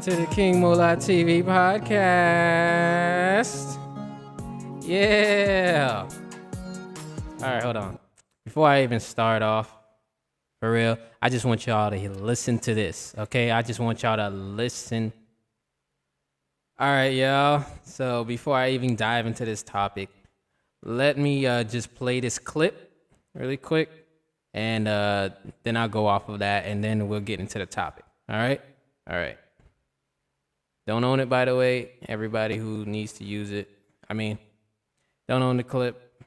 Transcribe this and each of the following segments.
to the King Moolah TV podcast. Yeah. All right, hold on. Before I even start off, for real, I just want y'all to listen to this, okay? I just want y'all to listen. All right, y'all. So before I even dive into this topic, let me just play this clip really quick, and then I'll go off of that, and then we'll get into the topic. All right? All right. Don't own it, by the way. Everybody who needs to use it. Don't own the clip,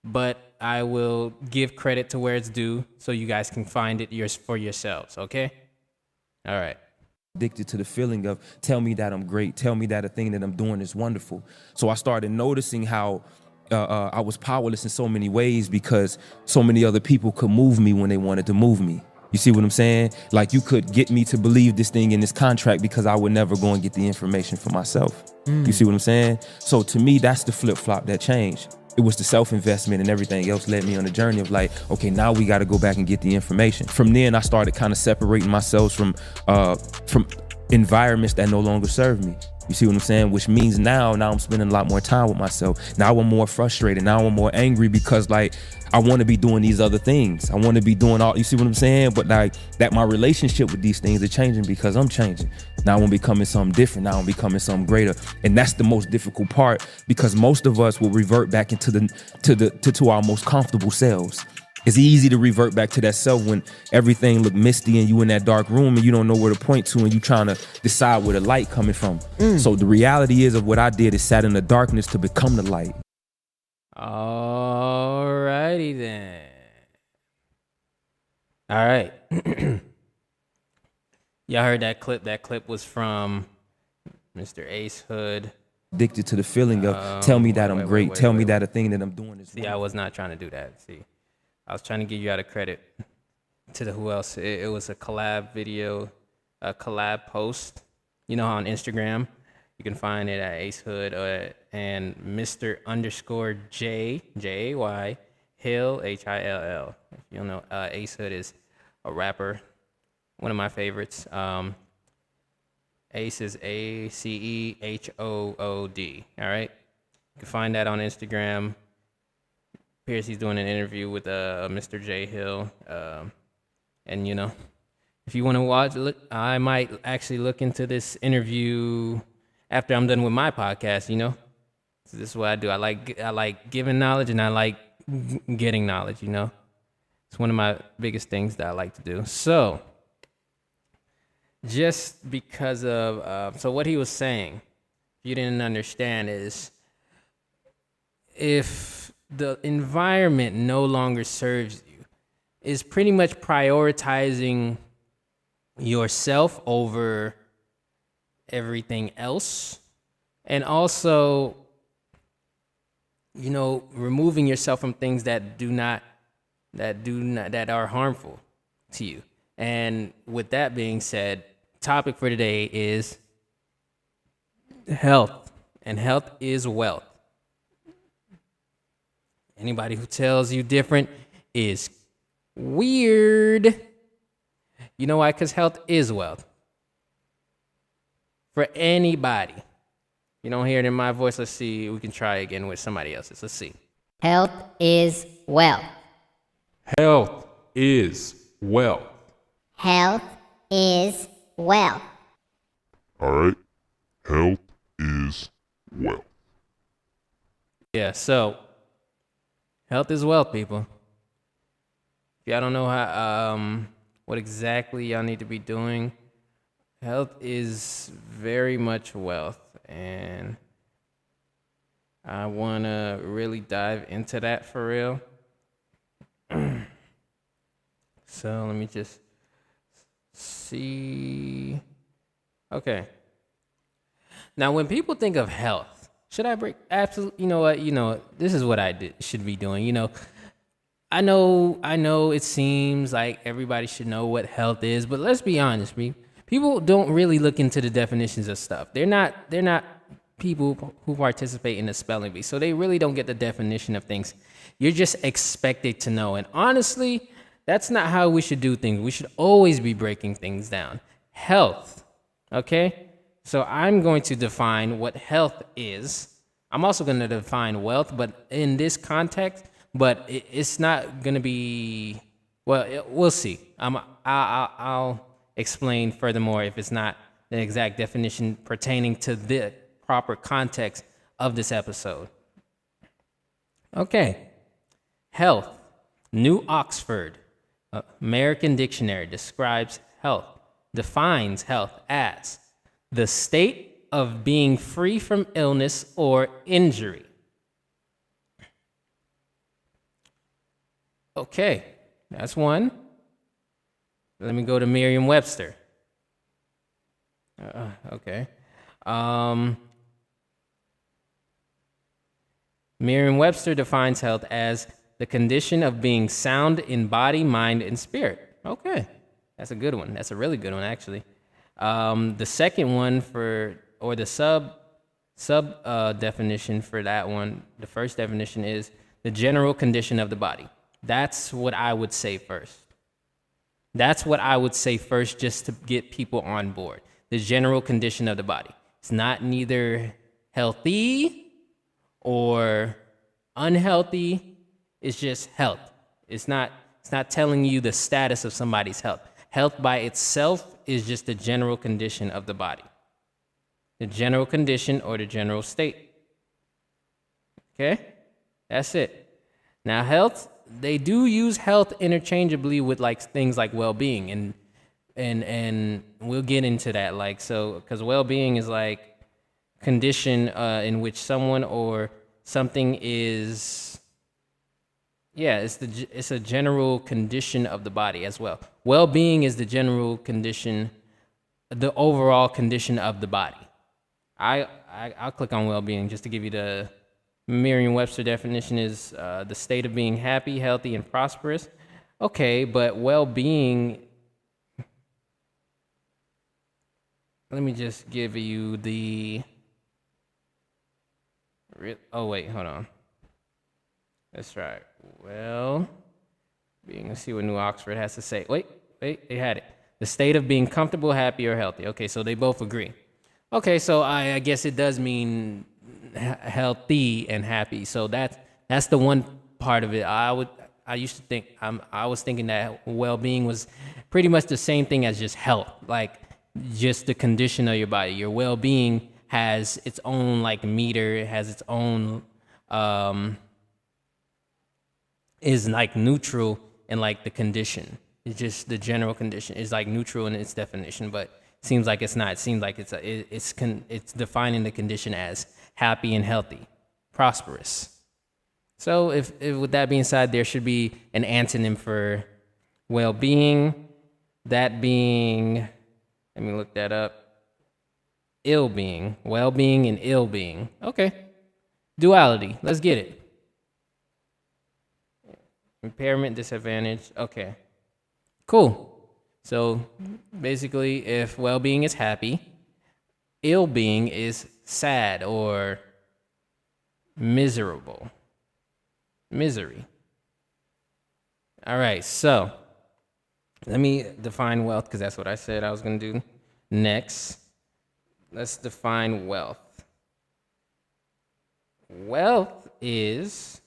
but I will give credit to where it's due so you guys can find it for yourselves, okay? All right. Addicted to the feeling of tell me that I'm great, tell me that the thing that I'm doing is wonderful. So I started noticing how I was powerless in so many ways because so many other people could move me when they wanted to move me. You see what I'm saying? Like, you could get me to believe this thing in this contract because I would never go and get the information for myself. You see what I'm saying? So to me, that's the flip-flop that changed. It was the self-investment and everything else led me on the journey of like, okay, now we got to go back and get the information. From then, I started kind of separating myself from environments that no longer serve me. You see what I'm saying? Which means now I'm spending a lot more time with myself. Now I'm more frustrated. Now I'm more angry because like I want to be doing these other things. I want to be doing all, you see what I'm saying? But like that my relationship with these things are changing because I'm changing. Now I'm becoming something different. Now I'm becoming something greater. And that's the most difficult part because most of us will revert back into to our most comfortable selves. It's easy to revert back to that self when everything look misty and you in that dark room and you don't know where to point to and you trying to decide where the light coming from. So the reality is of what I did is sat in the darkness to become the light. Alrighty then. All right. Y'all heard that clip? That clip was from Mr. Ace Hood. Addicted to the feeling of tell me that I'm great. Tell me that the thing that I'm doing is See, I was not trying to do that. See, I was trying to give you out of credit to the who else. It was a collab video, a collab post. You know how on Instagram, you can find it at Ace Hood and Mr. J, J-A-Y, Hill, H-I-L-L. If you don't know, Ace Hood is a rapper, one of my favorites. Ace is A-C-E-H-O-O-D, all right? You can find that on Instagram. Pierce, he's doing an interview with Mr. J Hill. And, you know, if you want to watch, I might actually look into this interview after I'm done with my podcast, you know? So this is what I do. I like giving knowledge and I like getting knowledge, you know? It's one of my biggest things that I like to do. So, just because of, so what he was saying, if you didn't understand, is if the environment no longer serves you, is pretty much prioritizing yourself over everything else, and also, you know, removing yourself from things that are harmful to you. And with that being said, topic for today is health, and health is wealth. Anybody who tells you different is weird. You know why? Because health is wealth. For anybody. You don't hear it in my voice? Let's see. We can try again with somebody else's. Let's see. Health is wealth. Health is wealth. Health is wealth. All right. Health is wealth. Yeah, so health is wealth, people. If y'all don't know how, what exactly y'all need to be doing, health is very much wealth, and I want to really dive into that for real. So let me just see. Okay. Now, when people think of health, should I break? Absolutely. You know what? This is what I should be doing. You know, I know it seems like everybody should know what health is, but let's be honest, people don't really look into the definitions of stuff. They're not people who participate in the spelling bee, so they really don't get the definition of things. You're just expected to know, and honestly, that's not how we should do things. We should always be breaking things down. Health Okay? So I'm going to define what health is. I'm also going to define wealth, but in this context, but it's not going to be, well, we'll see. I'll explain furthermore if it's not the exact definition pertaining to the proper context of this episode. Okay. Health. New Oxford American Dictionary describes health, defines health as the state of being free from illness or injury. Okay, that's one. Let me go to Merriam-Webster. Okay. Merriam-Webster defines health as the condition of being sound in body, mind, and spirit. Okay, that's a good one. That's a really good one, actually. The second one or the sub definition for that one, the first definition is the general condition of the body. That's what I would say first. That's what I would say first, just to get people on board. The general condition of the body. It's not neither healthy or unhealthy. It's just health. It's not telling you the status of somebody's health. Health by itself is just the general condition of the body. The general condition or the general state. Okay? That's it. Now health, they do use health interchangeably with like things like well-being, and we'll get into that, like, so, because well-being is like condition in which someone or something is, yeah, it's a general condition of the body as well. Well-being is the general condition, the overall condition of the body. I'll click on well-being just to give you the Merriam-Webster definition is the state of being happy, healthy, and prosperous. Okay, but well-being, let me just give you the, oh wait, hold on. Let's try it. Well-being, let's see what New Oxford has to say. Wait, they had it. The state of being comfortable, happy, or healthy. Okay, so they both agree. Okay, so I guess it does mean healthy and happy. So that's the one part of it. I was thinking that well-being was pretty much the same thing as just health, like just the condition of your body. Your well-being has its own like meter, it has its own is like neutral in like the condition. It's just the general condition is like neutral in its definition, but it seems like it's not. It seems like it's defining the condition as happy and healthy, prosperous. So if with that being said, there should be an antonym for well-being, that being, let me look that up, ill-being, well-being and ill-being. Okay, duality, let's get it. Impairment, disadvantage, okay, cool. So basically, if well-being is happy, ill-being is sad or miserable. Misery. All right, so let me define wealth because that's what I said I was going to do next. Let's define wealth. Wealth is,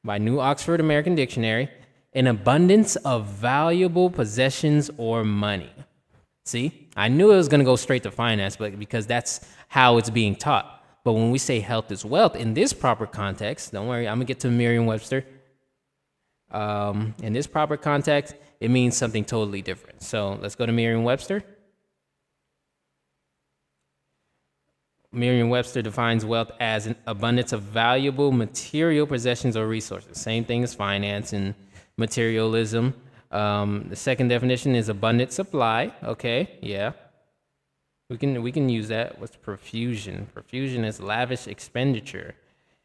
by New Oxford American Dictionary, an abundance of valuable possessions or money. See, I knew it was going to go straight to finance, but because that's how it's being taught. But when we say health is wealth, in this proper context, don't worry, I'm going to get to Merriam-Webster. In this proper context, it means something totally different. So let's go to Merriam-Webster. Merriam-Webster defines wealth as an abundance of valuable material possessions or resources. Same thing as finance and materialism. The second definition is abundant supply. Okay, yeah. We can use that. What's profusion? Profusion is lavish expenditure,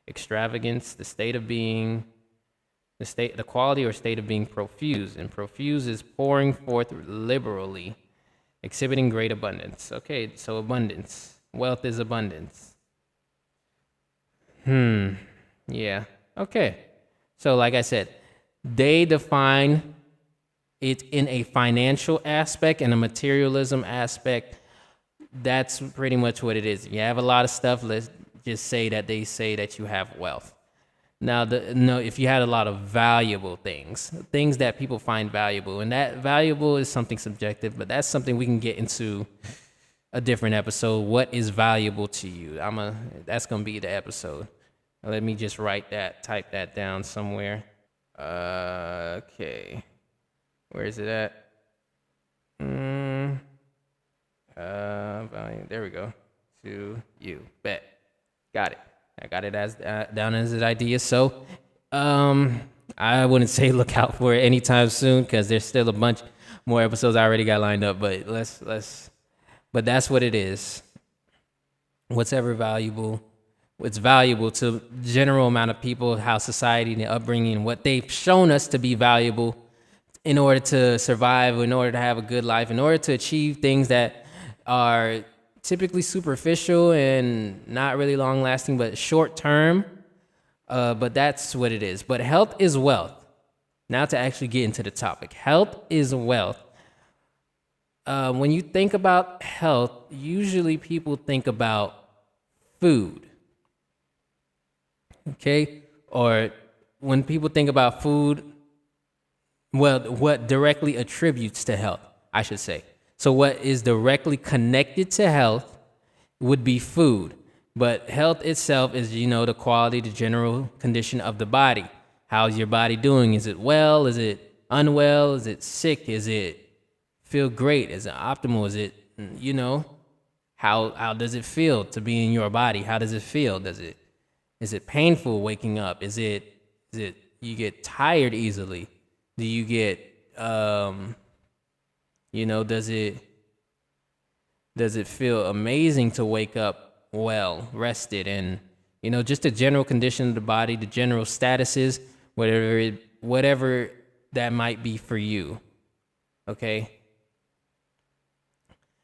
extravagance, the state of being, the quality or state of being profuse. And profuse is pouring forth liberally, exhibiting great abundance. Okay, so abundance. Wealth is abundance. Yeah. Okay. So like I said, they define it in a financial aspect and a materialism aspect. that's pretty much what it is. You have a lot of stuff. Let's just say that they say that you have wealth. Now, if you had a lot of valuable things that people find valuable, and that valuable is something subjective, but that's something we can get into a different episode. What is valuable to you? That's gonna be the episode. Let me just type that down somewhere. Okay, where is it at? Value. There we go. To you, bet. Got it. I got it as down as an idea. So, I wouldn't say look out for it anytime soon because there's still a bunch more episodes I already got lined up. But but that's what it is. What's ever valuable? What's valuable to the general amount of people, how society and the upbringing, what they've shown us to be valuable in order to survive, in order to have a good life, in order to achieve things that are typically superficial and not really long lasting, but short term. But that's what it is. But health is wealth. Now to actually get into the topic. Health is wealth. When you think about health, usually people think about food. Okay? Or when people think about food, well, what directly attributes to health, I should say. So what is directly connected to health would be food. But health itself is, the quality, the general condition of the body. How's your body doing? Is it well? Is it unwell? Is it sick? Is it feel great? Is it optimal? Is it, how does it feel to be in your body? How does it feel? Is it painful waking up? Is it you get tired easily? Do you get, does it feel amazing to wake up well, rested, and, just the general condition of the body, the general statuses, whatever that might be for you, okay?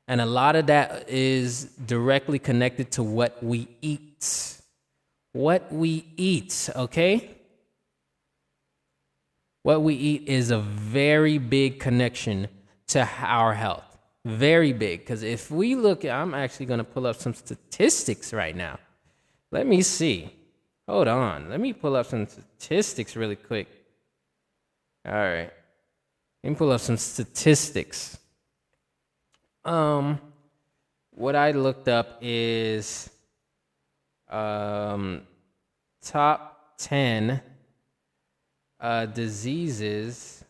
And a lot of that is directly connected to what we eat. What we eat, okay? What we eat is a very big connection to our health. Very big. Because if we look, I'm actually going to pull up some statistics right now. Let me see. Hold on. Let me pull up some statistics really quick. All right. Let me pull up some statistics. What I looked up is top 10 diseases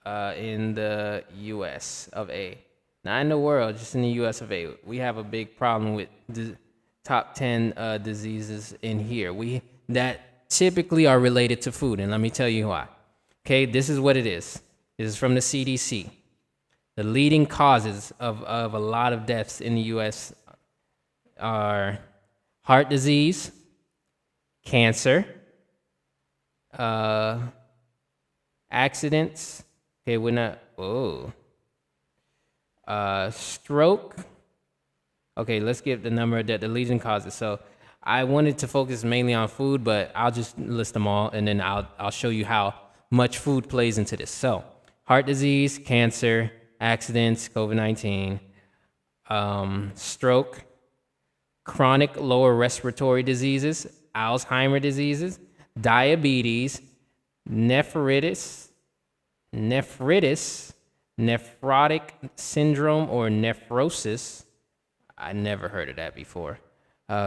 in the U.S. of A. Not in the world, just in the U.S. of A. We have a big problem with the top 10 diseases in here. That typically are related to food, and let me tell you why. Okay, this is what it is. This is from the CDC. The leading causes of a lot of deaths in the U.S. are heart disease, cancer, accidents. Okay, we're not. Stroke. Okay, let's get the number that the leading causes. So I wanted to focus mainly on food, but I'll just list them all, and then I'll show you how much food plays into this. So heart disease, cancer, accidents, COVID-19, stroke, chronic lower respiratory diseases, Alzheimer's diseases, diabetes, nephritis, nephrotic syndrome or nephrosis. I never heard of that before.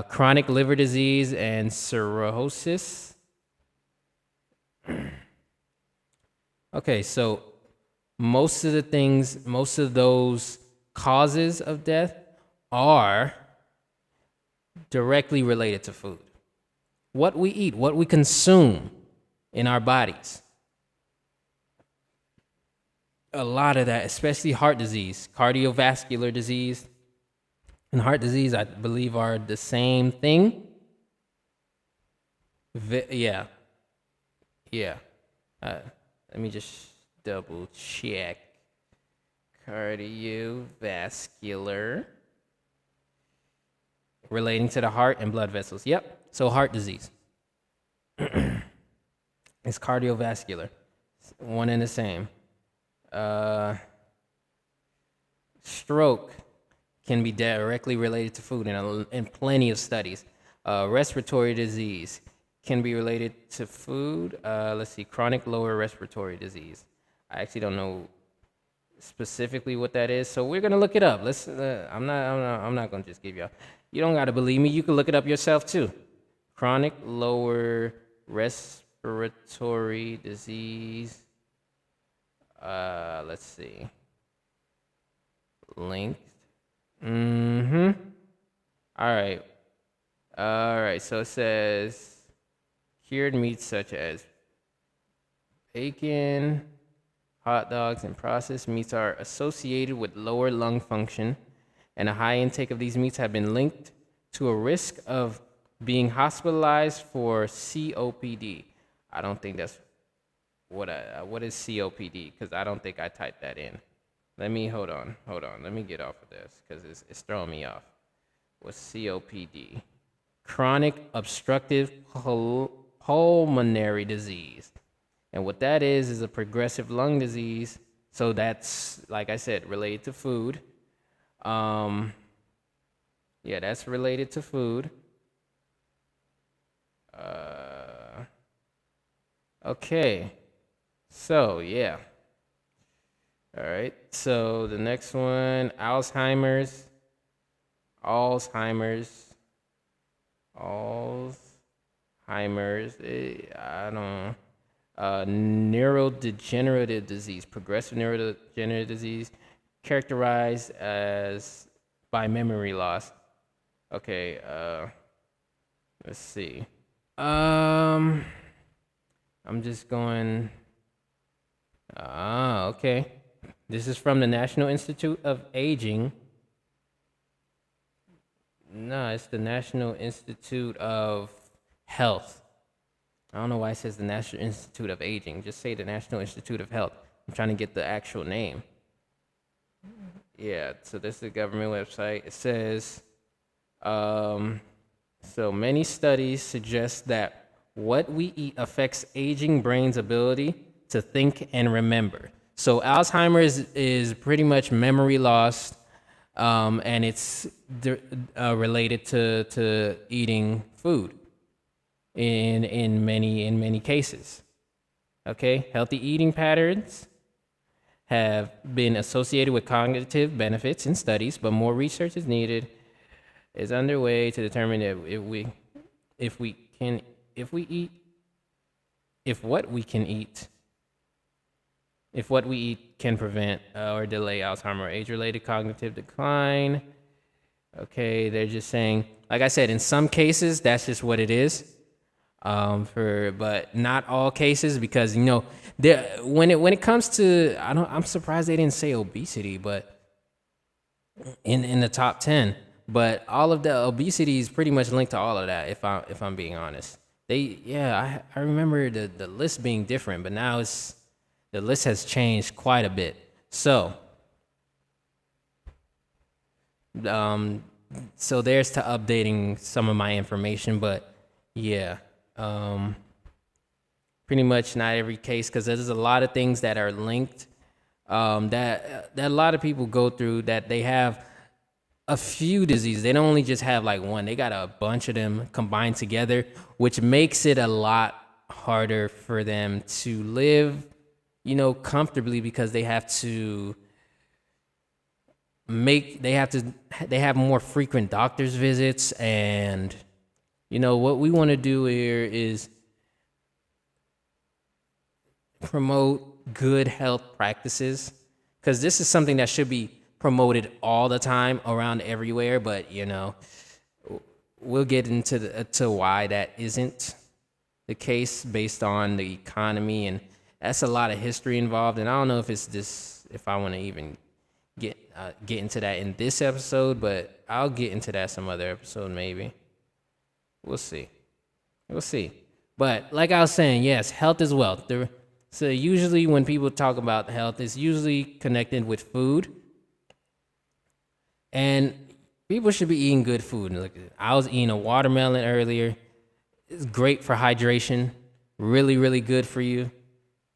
Chronic liver disease and cirrhosis. Okay, so most of those causes of death are directly related to food. What we eat, what we consume in our bodies. A lot of that, especially heart disease, cardiovascular disease, and heart disease, I believe, are the same thing. Yeah. Let me just double check. Cardiovascular, relating to the heart and blood vessels. Yep. So heart disease. It's cardiovascular. It's one and the same. Stroke can be directly related to food in plenty of studies. Respiratory disease can be related to food. Let's see, chronic lower respiratory disease. I actually don't know specifically what that is, so we're gonna look it up. Let's. I'm not gonna just give y'all. You don't gotta believe me. You can look it up yourself too. Chronic lower respiratory disease. Let's see. Linked. All right. So it says cured meats such as bacon, hot dogs, and processed meats are associated with lower lung function, and a high intake of these meats have been linked to a risk of being hospitalized for COPD. I don't think that's what is COPD, because I don't think I typed that in. Hold on. Let me get off of this because it's throwing me off. What's COPD? Chronic obstructive pulmonary disease. And what that is a progressive lung disease. So that's, like I said, related to food. Yeah, that's related to food. Okay. So, yeah. All right. So the next one, Alzheimer's. I don't know. Neurodegenerative disease, progressive neurodegenerative disease, characterized as by memory loss. Okay, let's see. I'm just going. Okay. This is from the National Institute of Aging. No, it's the National Institute of Health. I don't know why it says the National Institute of Aging. Just say the National Institute of Health. I'm trying to get the actual name. Yeah, so this is the government website. It says, so many studies suggest that what we eat affects aging brain's ability to think and remember. So Alzheimer's is pretty much memory loss, and it's related to eating food in many cases. Okay, healthy eating patterns have been associated with cognitive benefits in studies, but more research is needed. Is underway to determine if what we eat can prevent or delay Alzheimer's or age-related cognitive decline. Okay, they're just saying, like I said, in some cases that's just what it is. But not all cases, because when it comes to, I'm surprised they didn't say obesity, but in the top 10. But all of the obesity is pretty much linked to all of that. If I'm being honest, I remember the list being different, but now the list has changed quite a bit. So, so there's to updating some of my information, but yeah, pretty much not every case, because there's a lot of things that are linked, that a lot of people go through, that they have a few diseases. They don't only just have like one, they got a bunch of them combined together, which makes it a lot harder for them to live comfortably, because they have more frequent doctor's visits. And what we want to do here is promote good health practices, because this is something that should be promoted all the time around everywhere. But we'll get into to why that isn't the case based on the economy, and that's a lot of history involved, and I don't know if I want to even get into that in this episode, but I'll get into that some other episode maybe. We'll see. But like I was saying, yes, health is wealth. So usually when people talk about health, it's usually connected with food, and people should be eating good food. Look, I was eating a watermelon earlier. It's great for hydration, really, really good for you.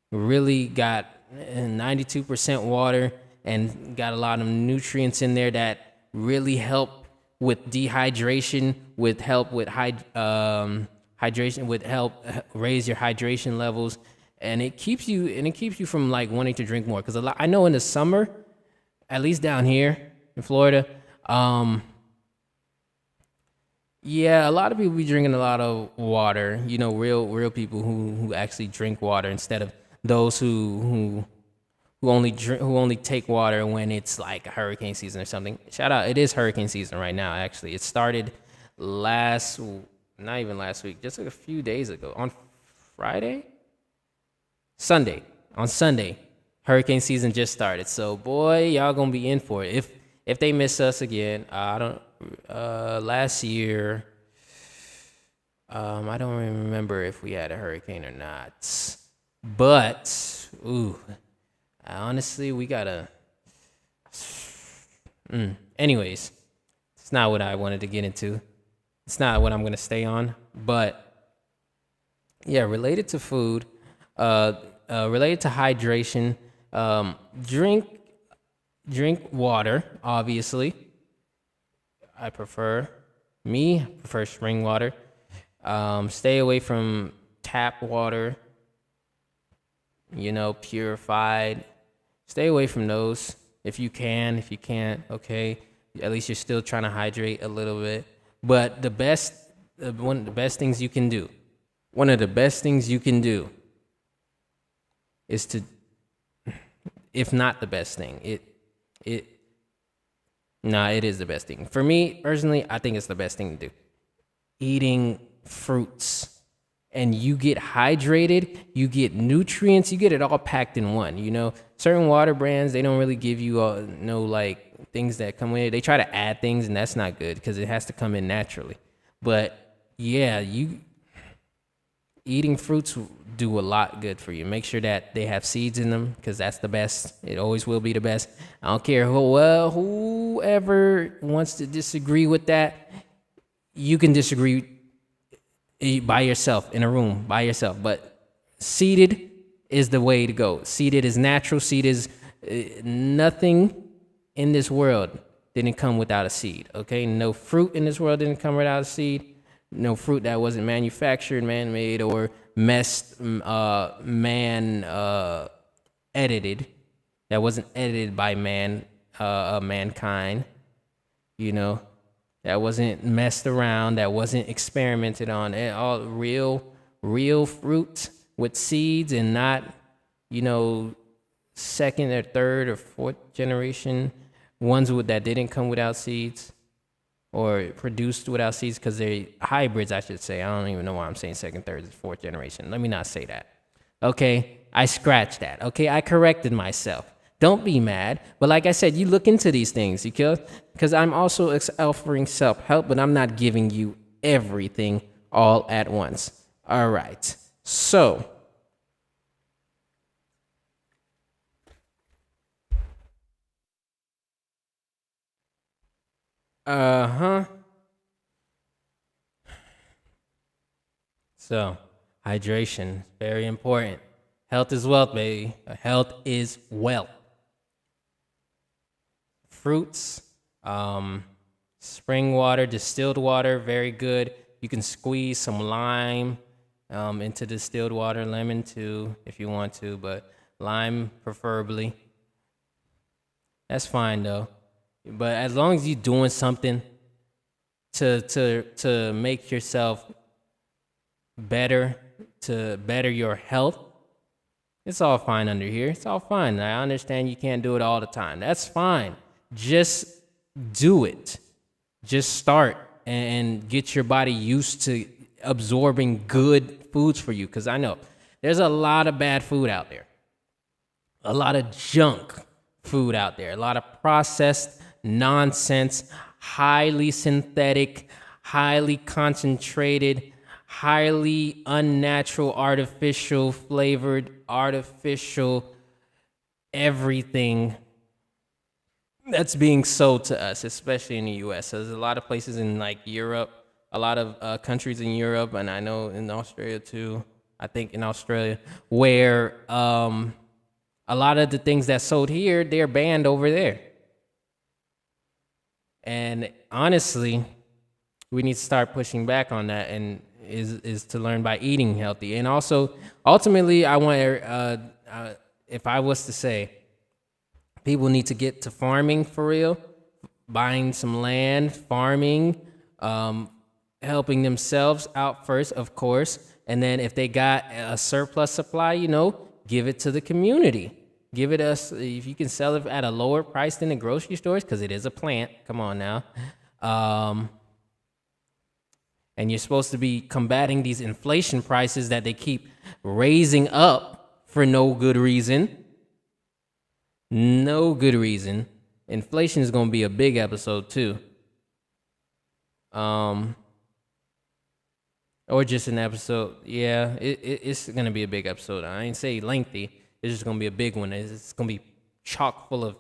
Really got 92% water, and got a lot of nutrients in there that really help with dehydration, with help with hydration, with help raise your hydration levels, and it keeps you from like wanting to drink more. Because I know in the summer, at least down here in Florida, yeah, a lot of people be drinking a lot of water. You know, real people who actually drink water instead of those who only take water when it's like a hurricane season or something. Shout out, it is hurricane season right now. Actually, it started not even last week, just like a few days ago on Sunday, hurricane season just started. So boy, y'all gonna be in for it. If they miss us again, last year, I don't remember if we had a hurricane or not, but honestly, we gotta. Anyways, it's not what I wanted to get into. It's not what I'm gonna stay on, but yeah, related to food, related to hydration, drink water. Obviously, I prefer spring water. Stay away from tap water. You know, purified. Stay away from those if you can. If you can't, okay. At least you're still trying to hydrate a little bit. But one of the best things you can do is to, if not the best thing, it is the best thing. For me, personally, I think it's the best thing to do. Eating fruits. And you get hydrated, you get nutrients, you get it all packed in one. You know, certain water brands, they don't really give you no like things that come with it. They try to add things, and that's not good because it has to come in naturally. But yeah, eating fruits do a lot good for you. Make sure that they have seeds in them because that's the best. It always will be the best. I don't care whoever wants to disagree with that, you can disagree by yourself in a room by yourself, but seeded is the way to go. Seeded is natural. Seed is nothing in this world didn't come without a seed. Okay, no fruit in this world didn't come without a seed. No fruit that wasn't manufactured, man-made, or edited. That wasn't edited by mankind. You know. That wasn't messed around, that wasn't experimented on. All real fruit with seeds and not, you know, second or third or fourth generation ones that didn't come without seeds or produced without seeds because they're hybrids, I should say. I don't even know why I'm saying second, third, or fourth generation. Let me not say that. Okay, I scratched that. Okay, I corrected myself. Don't be mad. But like I said, you look into these things, because I'm also offering self-help, but I'm not giving you everything all at once. All right. So, So, hydration, very important. Health is wealth, baby. Health is wealth. Fruits, spring water, distilled water, very good. You can squeeze some lime into distilled water, lemon too, if you want to, but lime preferably. That's fine though. But as long as you're doing something to make yourself better, to better your health, it's all fine under here. It's all fine. I understand you can't do it all the time. That's fine. Just do it. Just start and get your body used to absorbing good foods for you. Because I know there's a lot of bad food out there. A lot of junk food out there. A lot of processed nonsense, highly synthetic, highly concentrated, highly unnatural, artificial flavored, artificial everything that's being sold to us, especially in the U.S. So there's a lot of places in like Europe, a lot of countries in Europe, and I know in Australia too. I think in Australia, where a lot of the things that sold here, they're banned over there. And honestly, we need to start pushing back on that, and is to learn by eating healthy. And also, ultimately, I want, if I was to say, people need to get to farming for real, buying some land, farming, helping themselves out first, of course. And then if they got a surplus supply, give it to the community. Give it us, if you can sell it at a lower price than the grocery stores, because it is a plant. Come on now. And you're supposed to be combating these inflation prices that they keep raising up for no good reason. No good reason. Inflation is going to be a big episode too. Or just an episode. Yeah, it's going to be a big episode. I ain't say lengthy. It's just going to be a big one. It's going to be chock full of,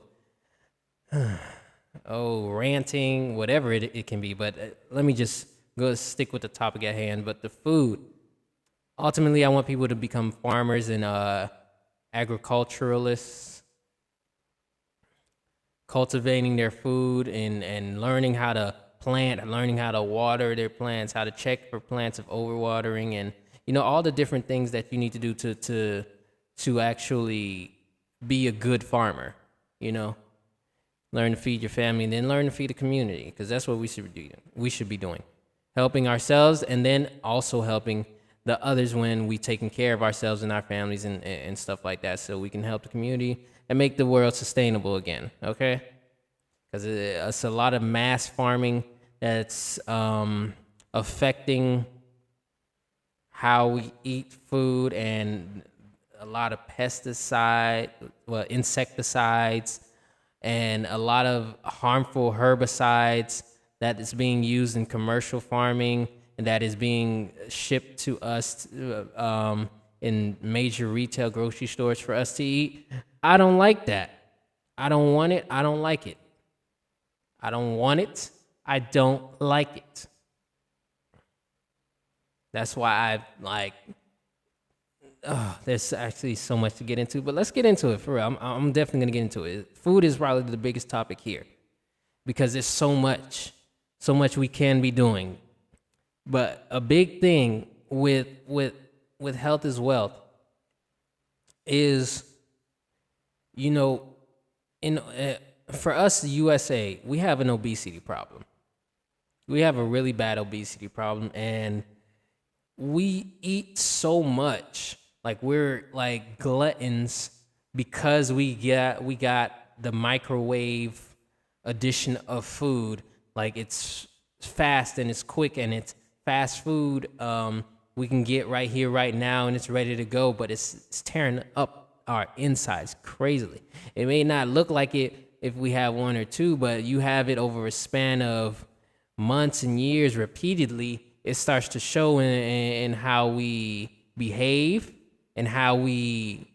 ranting, whatever it can be. But let me just go stick with the topic at hand. But the food. Ultimately, I want people to become farmers and agriculturalists, cultivating their food and learning how to plant, learning how to water their plants, how to check for plants of overwatering, and all the different things that you need to do to actually be a good farmer. Learn to feed your family, and then learn to feed the community, because that's what we should be doing, helping ourselves, and then also helping the others when we taking care of ourselves and our families and stuff like that, so we can help the community and make the world sustainable again. Okay, because it's a lot of mass farming that's affecting how we eat food, and a lot of insecticides, and a lot of harmful herbicides that is being used in commercial farming, and that is being shipped to us in major retail grocery stores for us to eat. I don't like that. I don't want it. I don't like it. I don't want it. I don't like it. That's why there's actually so much to get into, but let's get into it for real. I'm definitely gonna get into it. Food is probably the biggest topic here, because there's so much we can be doing. But a big thing with health is wealth is, for us, the USA, we have an obesity problem. We have a really bad obesity problem, and we eat so much, like we're like gluttons, because we got the microwave edition of food. Like, it's fast and it's quick and it's fast food. We can get right here, right now, and it's ready to go, but it's tearing up our insides crazily. It may not look like it if we have one or two, but you have it over a span of months and years repeatedly. It starts to show in how we behave, and how we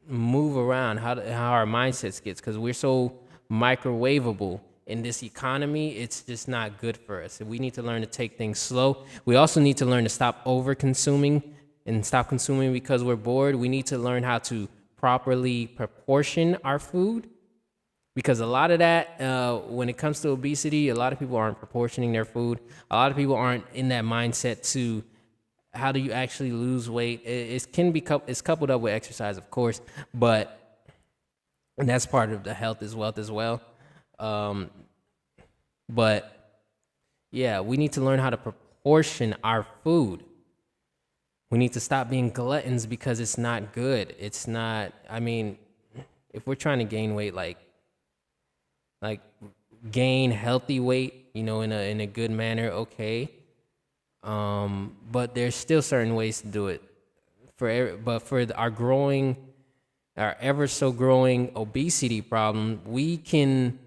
move around, how our mindsets gets, because we're so microwavable in this economy. It's just not good for us. We need to learn to take things slow. We also need to learn to stop over consuming and stop consuming because we're bored. We need to learn how to properly proportion our food, because a lot of that, when it comes to obesity, a lot of people aren't proportioning their food. A lot of people aren't in that mindset to how do you actually lose weight. It's coupled up with exercise, of course, and that's part of the health is wealth as well. But yeah, we need to learn how to proportion our food. We need to stop being gluttons, because it's not good. It's not, if we're trying to gain weight, like gain healthy weight, in a good manner, okay. But there's still certain ways to do it. But for our ever so growing obesity problem, we can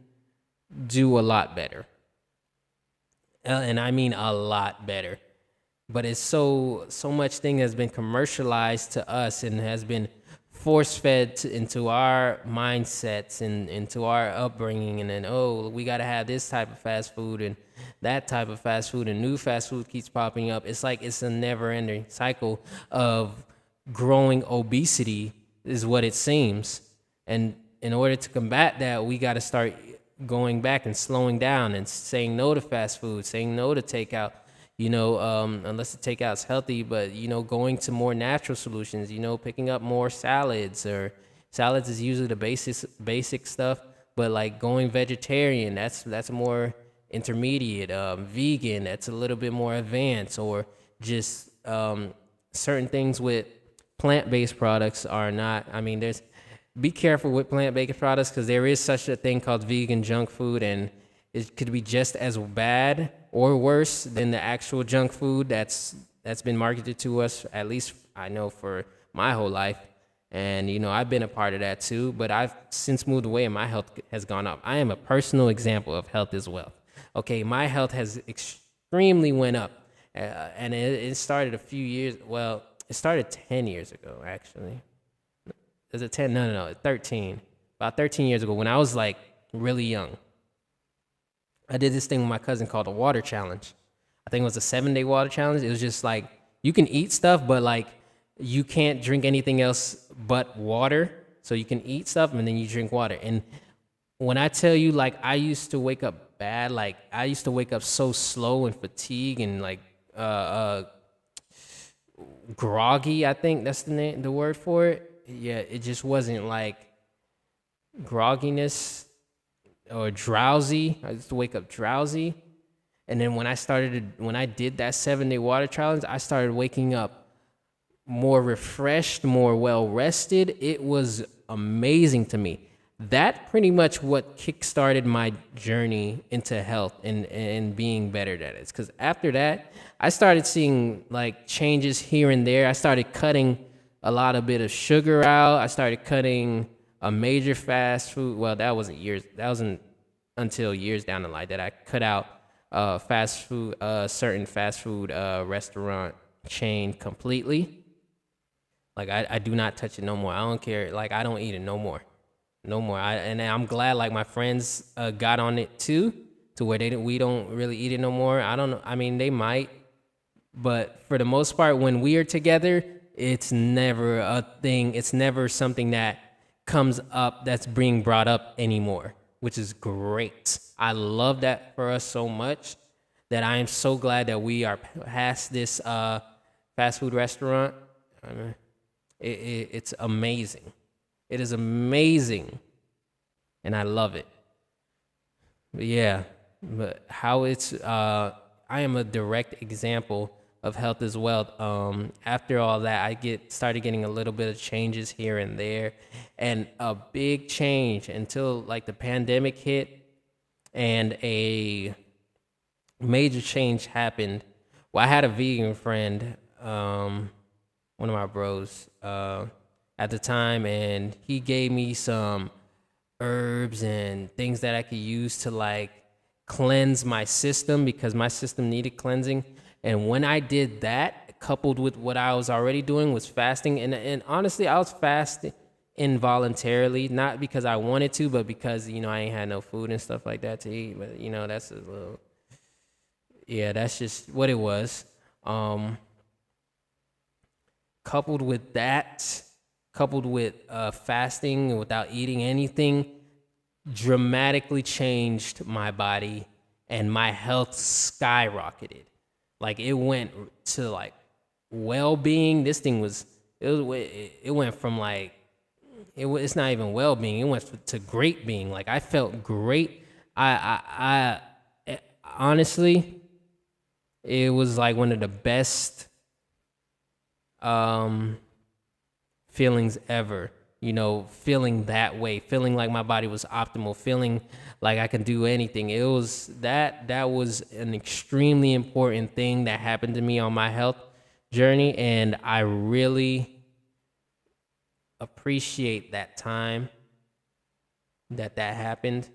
do a lot better. And I mean a lot better. But it's so much thing has been commercialized to us and has been force fed into our mindsets and into our upbringing, and then we got to have this type of fast food and that type of fast food, and new fast food keeps popping up. It's like it's a never ending cycle of growing obesity is what it seems. And in order to combat that, we got to start going back and slowing down and saying no to fast food, saying no to takeout, unless the takeout's healthy, but, going to more natural solutions, picking up more salads, or salads is usually the basic stuff, but like going vegetarian, that's more intermediate, vegan, that's a little bit more advanced, or just certain things with plant-based products are not, be careful with plant-based products, because there is such a thing called vegan junk food, and it could be just as bad or worse than the actual junk food that's been marketed to us, at least I know for my whole life. And, I've been a part of that too, but I've since moved away and my health has gone up. I am a personal example of health is wealth. Okay, my health has extremely went up, and it started it started 10 years ago, actually. Is it 10? No, 13. About 13 years ago, when I was like really young, I did this thing with my cousin called the water challenge. I think it was a 7-day water challenge. It was just like, you can eat stuff, but like you can't drink anything else but water. So you can eat stuff and then you drink water. And when I tell you, like, I used to wake up bad, like I used to wake up so slow and fatigued and like groggy, I think that's the word for it. Yeah, it just wasn't like grogginess or drowsy. I used to wake up drowsy. And then when I did that 7-day water challenge, I started waking up more refreshed, more well rested. It was amazing to me. That pretty much what kickstarted my journey into health and being better at it. Because after that, I started seeing like changes here and there. I started cutting a lot of bit of sugar out. I started cutting a major fast food. Well, that wasn't until years down the line that I cut out certain fast food restaurant chain completely. Like I do not touch it no more. I don't care. Like I don't eat it no more. And I'm glad like my friends got on it too, to where we don't really eat it no more. I don't know. I mean, they might, but for the most part, when we are together, it's never a thing. It's never something that comes up that's being brought up anymore, which is great. I love that for us so much that I am so glad that we are past this fast food restaurant. It's amazing. It is amazing, and I love it. But yeah, but how I am a direct example of health as well. After all that, I started getting a little bit of changes here and there, and a big change until like the pandemic hit, and a major change happened. Well, I had a vegan friend, one of my bros, at the time, and he gave me some herbs and things that I could use to like cleanse my system, because my system needed cleansing. And when I did that, coupled with what I was already doing was fasting, and honestly, I was fasting involuntarily, not because I wanted to, but because, I ain't had no food and stuff like that to eat. But, that's a little, that's just what it was. Coupled with fasting without eating anything, dramatically changed my body, and my health skyrocketed. Like it went to like well-being. This thing it went from like, it's not even well-being. It went to great being. Like I felt great. I honestly, it was like one of the best feelings ever. Feeling that way, feeling like my body was optimal, feeling like I can do anything. It was that was an extremely important thing that happened to me on my health journey, and I really appreciate that time that happened,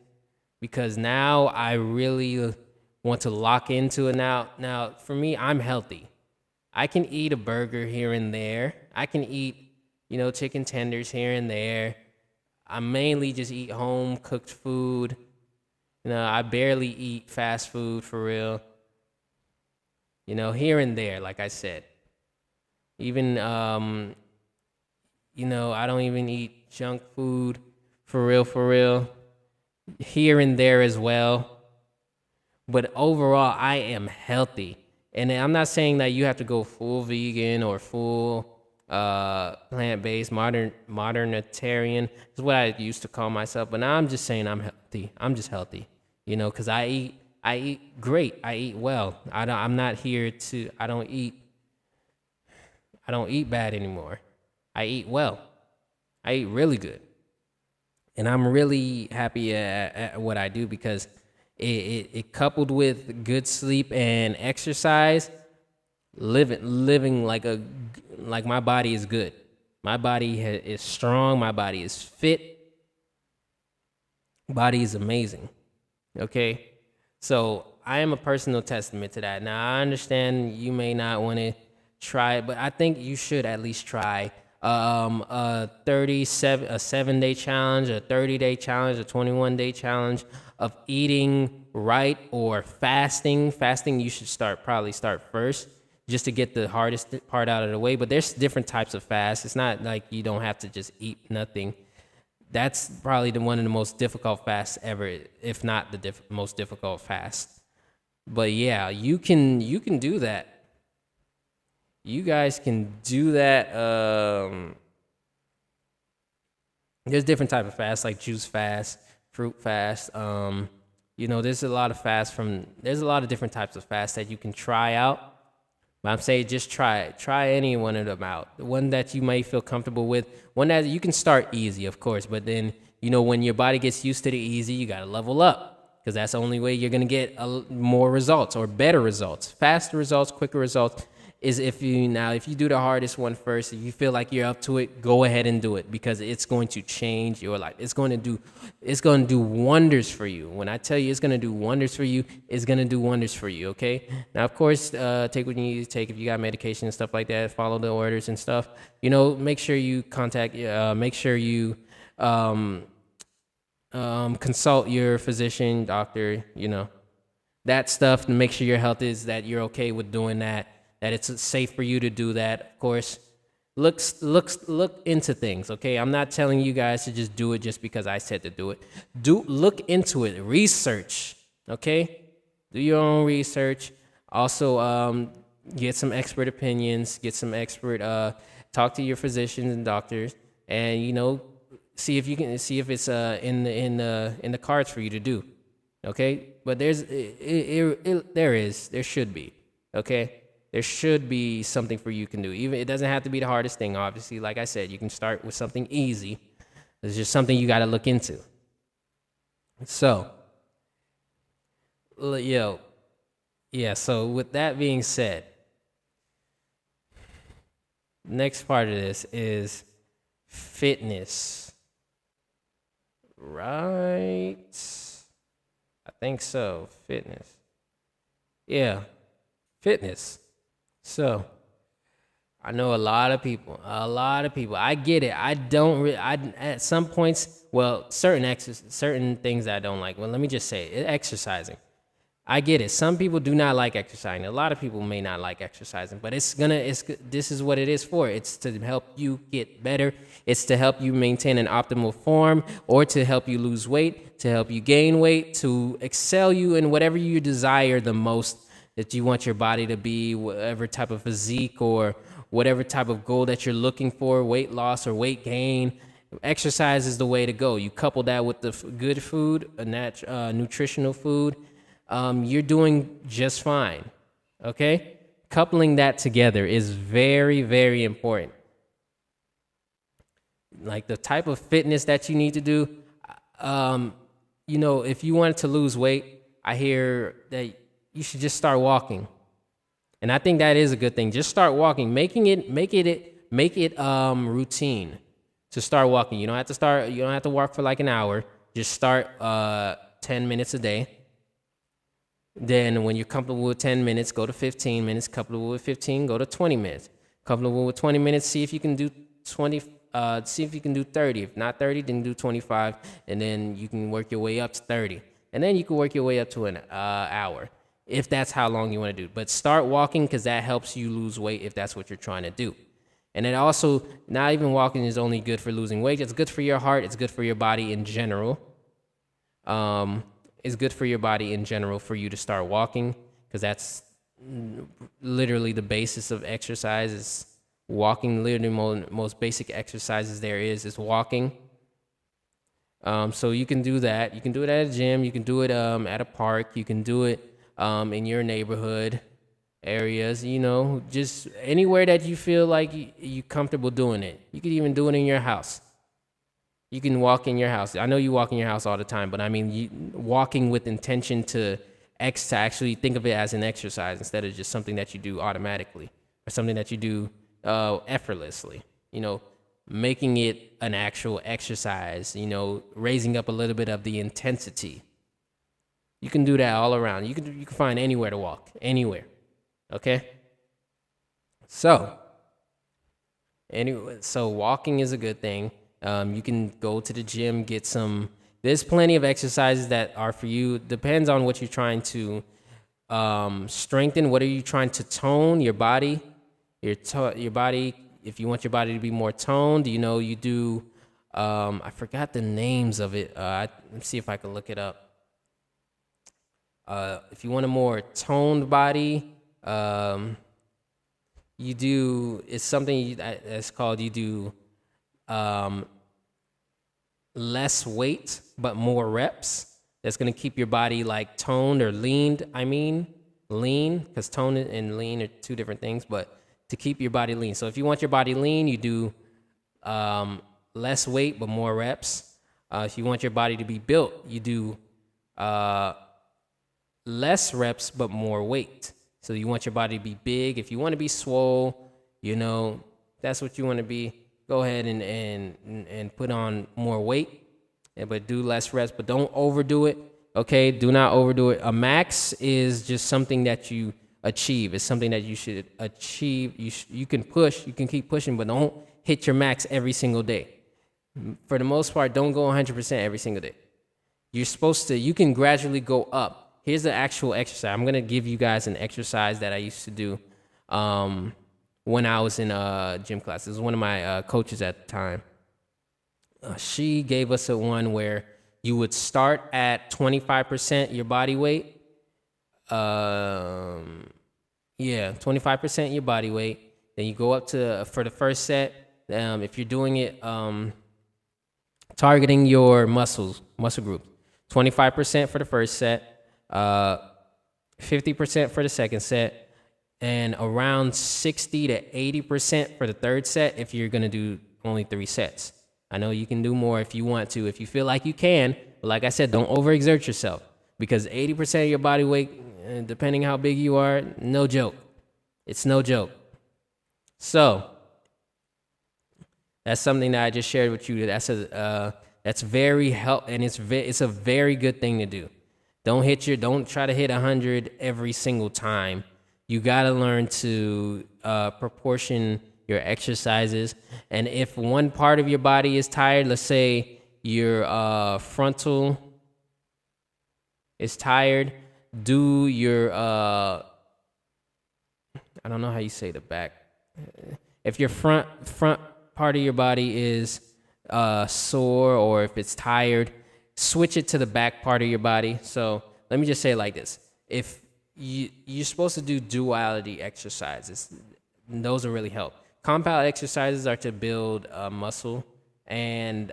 because now I really want to lock into it. Now for me, I'm healthy. I can eat a burger here and there. I can eat chicken tenders here and there. I mainly just eat home cooked food. I barely eat fast food for real. Here and there, like I said. Even, I don't even eat junk food for real. Here and there as well. But overall, I am healthy. And I'm not saying that you have to go full vegan or full plant-based, modernitarian is what I used to call myself. But now I'm just saying I'm healthy. I'm just healthy, because I eat great. I eat well. I'm not here to. I don't eat bad anymore. I eat well. I eat really good, and I'm really happy at what I do because it coupled with good sleep and exercise, living like my body is good. My body is strong. My body is fit. Body is amazing. Okay, so I am a personal testament to that. Now I understand you may not want to try it, but I think you should at least try a 7-day challenge, a 30-day challenge, a 21-day challenge of eating right or fasting. Fasting you should probably start first just to get the hardest part out of the way. But there's different types of fast. It's not like you don't have to just eat nothing. That's probably one of the most difficult fasts ever, if not the most difficult fast. But yeah, you can do that. You guys can do that. There's different type of fasts like juice fast, fruit fast. There's a lot of there's a lot of different types of fasts that you can try out. But I'm saying just try it. Try any one of them out. The one that you might feel comfortable with. One that you can start easy, of course. But then, when your body gets used to the easy, you got to level up. Because that's the only way you're going to get more results or better results. Faster results, quicker results. Is if you do the hardest one first, if you feel like you're up to it, go ahead and do it because it's going to change your life. It's going to do wonders for you. When I tell you it's going to do wonders for you, it's going to do wonders for you, okay? Now, of course, take what you need to take. If you got medication and stuff like that, follow the orders and stuff. Make sure you consult your physician, doctor, that stuff to make sure your health is that you're okay with doing that it's safe for you to do that. Of course, look into things, okay? I'm not telling you guys to just do it just because I said to do it. Look into it, research, okay? Do your own research. Also, get some expert opinions, talk to your physicians and doctors, and see if it's in the cards for you to do, okay? But there should be, okay? There should be something for you can do. Even it doesn't have to be the hardest thing, obviously. Like I said, you can start with something easy. It's just something you got to look into. So, so with that being said, next part of this is fitness. Right? I think so. Fitness. Yeah. Fitness. So, I know a lot of people. I get it. At some points, certain things I don't like. Well, let me just say, exercising. I get it. Some people do not like exercising. A lot of people may not like exercising, but this is what it is for. It's to help you get better. It's to help you maintain an optimal form, or to help you lose weight, to help you gain weight, to excel you in whatever you desire the most, that you want your body to be, whatever type of physique or whatever type of goal that you're looking for, weight loss or weight gain. Exercise is the way to go. You couple that with the good food, nutritional food, you're doing just fine, okay? Coupling that together is very, very important. Like the type of fitness that you need to do, if you want to lose weight, I hear that you should just start walking. And I think that is a good thing. Just start walking, make it routine to start walking. You don't have to walk for like an hour. Just start 10 minutes a day. Then when you're comfortable with 10 minutes, go to 15 minutes. Comfortable with 15, go to 20 minutes. Comfortable with 20 minutes, see if you can do see if you can do 30. If not 30, then do 25, and then you can work your way up to 30, and then you can work your way up to an hour, if that's how long you want to do. But start walking, because that helps you lose weight if that's what you're trying to do. And then also, not even walking is only good for losing weight. It's good for your heart. It's good for your body in general. It's good for your body in general for you to start walking, because that's literally the basis of exercise is walking. Literally most basic exercises there is walking. So you can do that. You can do it at a gym. You can do it at a park. You can do it in your neighborhood areas, just anywhere that you feel like you comfortable doing it. You could even do it in your house. You can walk in your house. I know you walk in your house all the time, but I mean, walking with intention to actually think of it as an exercise instead of just something that you do automatically or something that you do effortlessly. Making it an actual exercise. Raising up a little bit of the intensity. You can do that all around. You can find anywhere to walk, anywhere. Okay. So walking is a good thing. You can go to the gym, get some. There's plenty of exercises that are for you. Depends on what you're trying to strengthen. What are you trying to tone your body? Your body. If you want your body to be more toned, you do. I forgot the names of it. Let's see if I can look it up. If you want a more toned body, you do. It's something that's called. You do. Less weight but more reps. That's going to keep your body like toned or leaned. Lean, because toned and lean are two different things, but to keep your body lean. So if you want your body lean, you do less weight but more reps. If you want your body to be built, you do less reps but more weight. So you want your body to be big. If you want to be swole, that's what you want to be. Go ahead and put on more weight, but do less reps, but don't overdo it. Okay, do not overdo it. A max is just something that you achieve. It's something that you should achieve. You can push, you can keep pushing, but don't hit your max every single day. For the most part, don't go 100% every single day. You can gradually go up. Here's the actual exercise. I'm gonna give you guys an exercise that I used to do when I was in gym class. It was one of my coaches at the time. She gave us one where you would start at 25% your body weight. 25% your body weight. Then you go up to, for the first set, if you're doing it, targeting your muscle group, 25% for the first set, 50% for the second set, and around 60 to 80% for the third set if you're going to do only 3 sets. I know you can do more if you want to, if you feel like you can, but like I said, don't overexert yourself, because 80% of your body weight, depending how big you are, no joke. It's no joke. So that's something that I just shared with you. That's very helpful, and it's a very good thing to do. Don't try to hit 100 every single time. You got to learn to proportion your exercises. And if one part of your body is tired, let's say your frontal is tired, do your, I don't know how you say the back. If your front part of your body is sore, or if it's tired, switch it to the back part of your body. So let me just say it like this. If you're supposed to do duality exercises, those will really help. Compound exercises are to build muscle and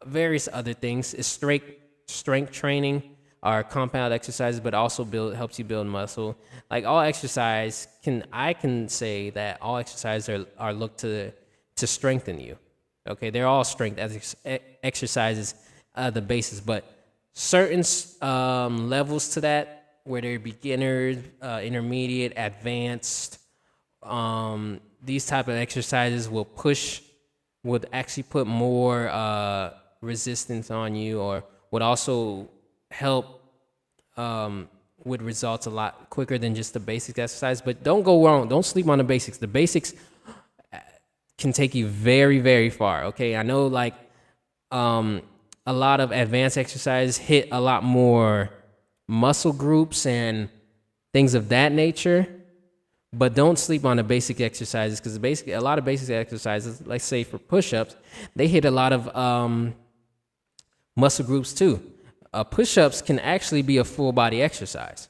various other things. It's strength training are compound exercises, but also helps you build muscle. Like all exercise I can say that all exercises are looked to strengthen you. Okay, they're all strength exercises, the basis, but certain levels to that, where they're beginners, intermediate, advanced, these type of exercises would actually put more resistance on you, or would also help with results a lot quicker than just the basic exercise. But don't go wrong. Don't sleep on the basics. The basics, can take you very, very far. Okay, I know like a lot of advanced exercises hit a lot more muscle groups and things of that nature, but don't sleep on the basic exercises, because a lot of basic exercises, let's say for push-ups, they hit a lot of muscle groups too. Push-ups can actually be a full body exercise.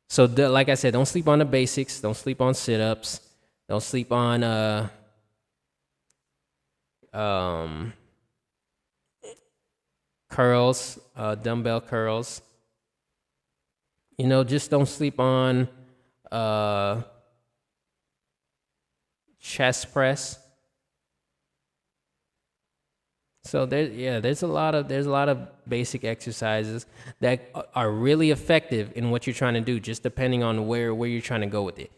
So like I said, don't sleep on the basics. Don't sleep on sit-ups. Don't sleep on curls, dumbbell curls. Just don't sleep on chest press. So there's a lot of basic exercises that are really effective in what you're trying to do, just depending on where you're trying to go with it.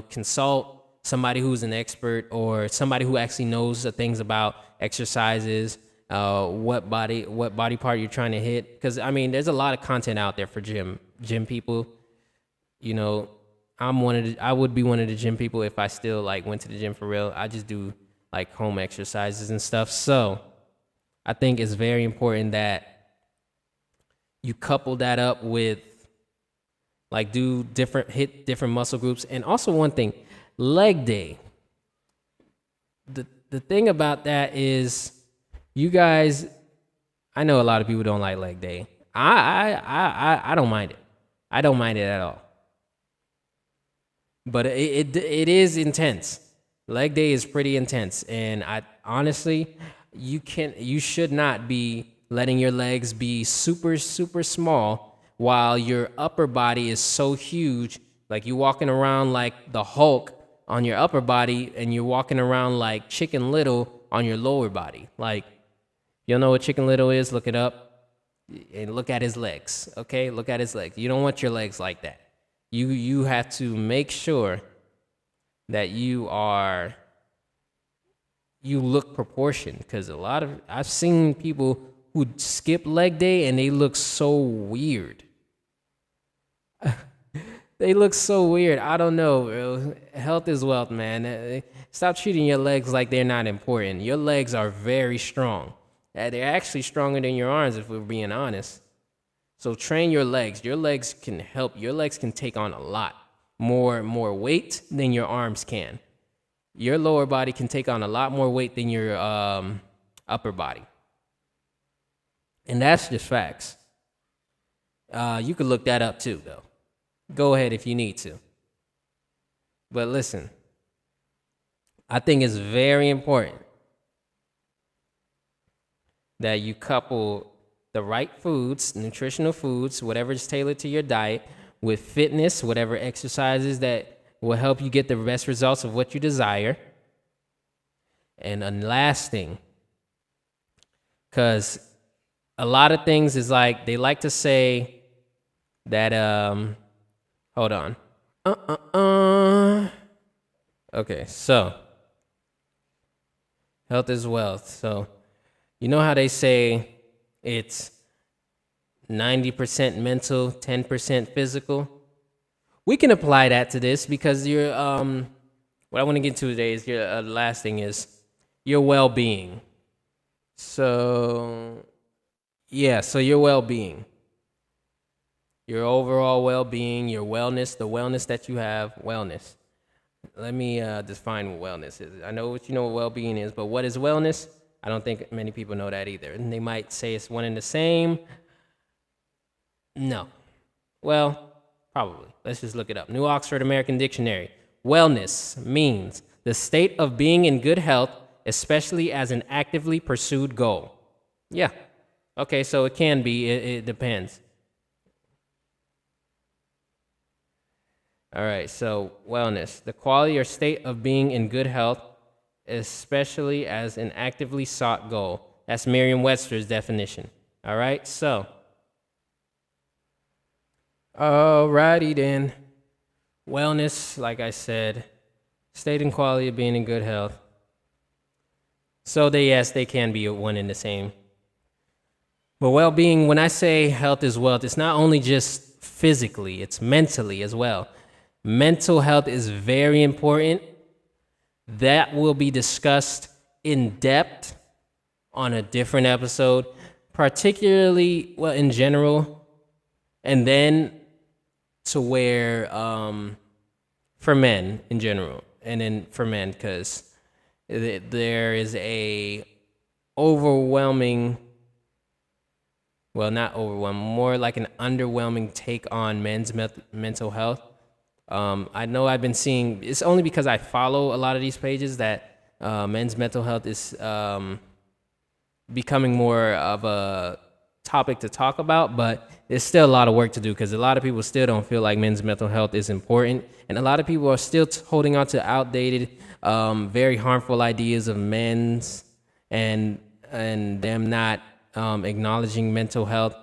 Consult somebody who's an expert or somebody who actually knows the things about exercises, what body part you're trying to hit. Because there's a lot of content out there for gym people. I would be one of the gym people if I still like went to the gym for real. I just do like home exercises and stuff. So I think it's very important that you couple that up with like hit different muscle groups. And also one thing, leg day. The thing about that is, you guys, I know a lot of people don't like leg day. I don't mind it. I don't mind it at all. But it is intense. Leg day is pretty intense, and I honestly, you should not be letting your legs be super, super small while your upper body is so huge. Like you walking around like the Hulk on your upper body, and you're walking around like Chicken Little on your lower body. Like, you know what Chicken Little is? Look it up and look at his legs. Okay, look at his legs. You don't want your legs like that. You have to make sure that you look proportioned, because I've seen people who skip leg day and they look so weird. They look so weird. I don't know, bro. Health is wealth, man. Stop treating your legs like they're not important. Your legs are very strong. They're actually stronger than your arms, if we're being honest. So train your legs. Your legs can help. Your legs can take on a lot more weight than your arms can. Your lower body can take on a lot more weight than your upper body. And that's just facts. You could look that up too, though. Go ahead if you need to. But listen, I think it's very important that you couple the right foods, nutritional foods, whatever is tailored to your diet, with fitness, whatever exercises that will help you get the best results of what you desire. And a last thing, because a lot of things is like, they like to say that, hold on. Okay, so health is wealth. So you know how they say it's 90% mental, 10% physical? We can apply that to this, because what I want to get to today is your last thing is your well-being. So your well-being, your overall well-being, your wellness, the wellness that you have, wellness. Let me define what wellness is. I know what well-being is, but what is wellness? I don't think many people know that either. And they might say it's one and the same. No. Well, probably. Let's just look it up. New Oxford American Dictionary. Wellness means the state of being in good health, especially as an actively pursued goal. Yeah. Okay, so it can be. It depends. All right, so wellness, the quality or state of being in good health, especially as an actively sought goal. That's Merriam-Webster's definition. All right, so. Alrighty then. Wellness, like I said, state and quality of being in good health. So they can be one and the same. But well-being, when I say health is wealth, it's not only just physically, it's mentally as well. Mental health is very important. That will be discussed in depth on a different episode, particularly, well, in general, and then to where for men in general, and then for men, because there is a overwhelming, well, not overwhelming, more like an underwhelming take on men's mental health. I know I've been seeing, it's only because I follow a lot of these pages that men's mental health is becoming more of a topic to talk about, but there's still a lot of work to do because a lot of people still don't feel like men's mental health is important, and a lot of people are still holding on to outdated, very harmful ideas of men's and them not acknowledging mental health.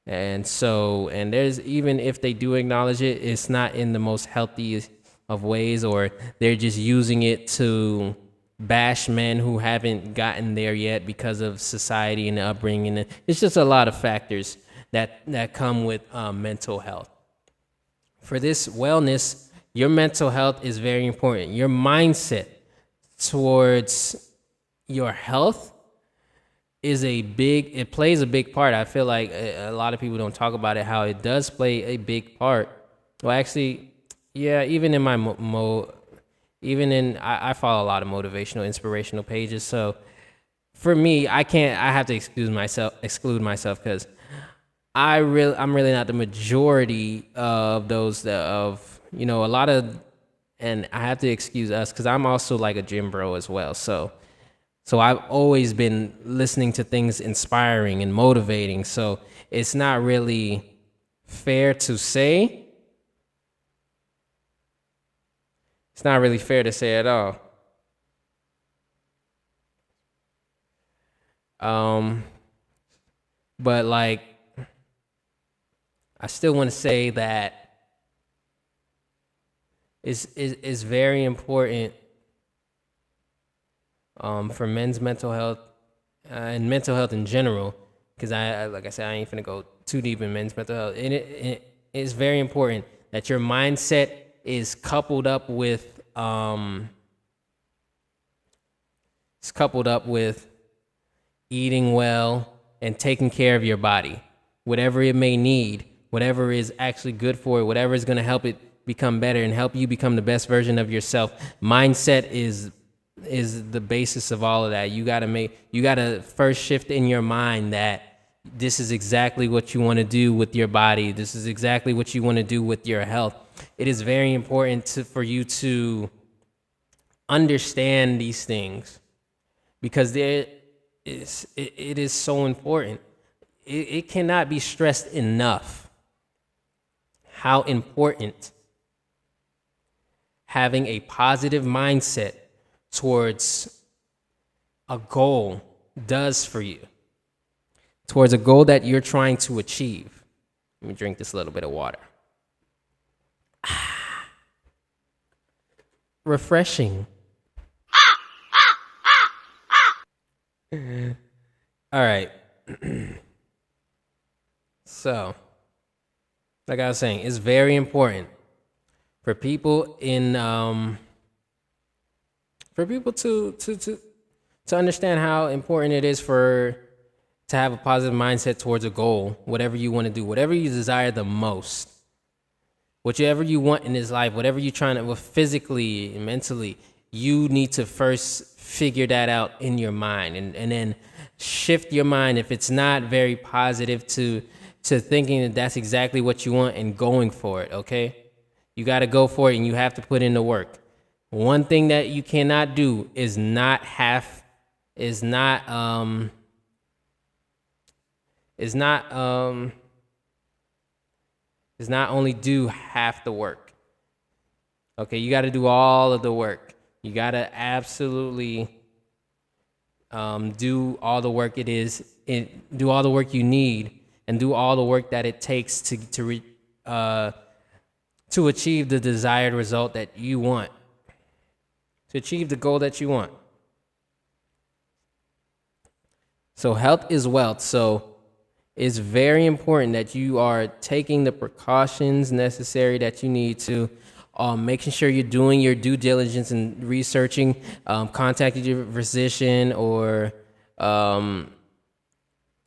And there's, even if they do acknowledge it, it's not in the most healthiest of ways, or they're just using it to bash men who haven't gotten there yet because of society and upbringing. It's just a lot of factors that come with mental health. For this wellness, your mental health is very important. Your mindset towards your health it plays a big part. I feel like a lot of people don't talk about it, how it does play a big part. Well, actually, yeah, even in my I follow a lot of motivational, inspirational pages. So for me, I have to exclude myself because I'm really not the majority of those a lot of, and I have to excuse us because I'm also like a gym bro as well. So I've always been listening to things inspiring and motivating. So it's not really fair to say. It's not really fair to say at all. But like, I still want to say that it's very important for men's mental health and mental health in general, because I like I said, I ain't finna go too deep in men's mental health. And it is very important that your mindset is coupled up with eating well and taking care of your body, whatever it may need, whatever is actually good for it, whatever is going to help it become better and help you become the best version of yourself. Mindset is the basis of all of that. You gotta first shift in your mind that this is exactly what you want to do with your body. This is exactly what you want to do with your health. It is very important for you to understand these things, because it is so important. It cannot be stressed enough how important having a positive mindset towards a goal does for you, towards a goal that you're trying to achieve. Let me drink this little bit of water. Refreshing. All right. So, like I was saying, it's very important for people to understand how important it is to have a positive mindset towards a goal, whatever you want to do, whatever you desire the most, whatever you want in this life, whatever you're trying to, physically and mentally, you need to first figure that out in your mind, and then shift your mind, if it's not very positive, to thinking that that's exactly what you want and going for it. Okay, you got to go for it, and you have to put in the work. One thing that you cannot do is not only do half the work. Okay, you got to do all of the work. You got to absolutely do all the work do all the work you need, and do all the work that it takes to achieve the desired result that you want, to achieve the goal that you want. So health is wealth. So it's very important that you are taking the precautions necessary that you need to making sure you're doing your due diligence and researching, contacting your physician or an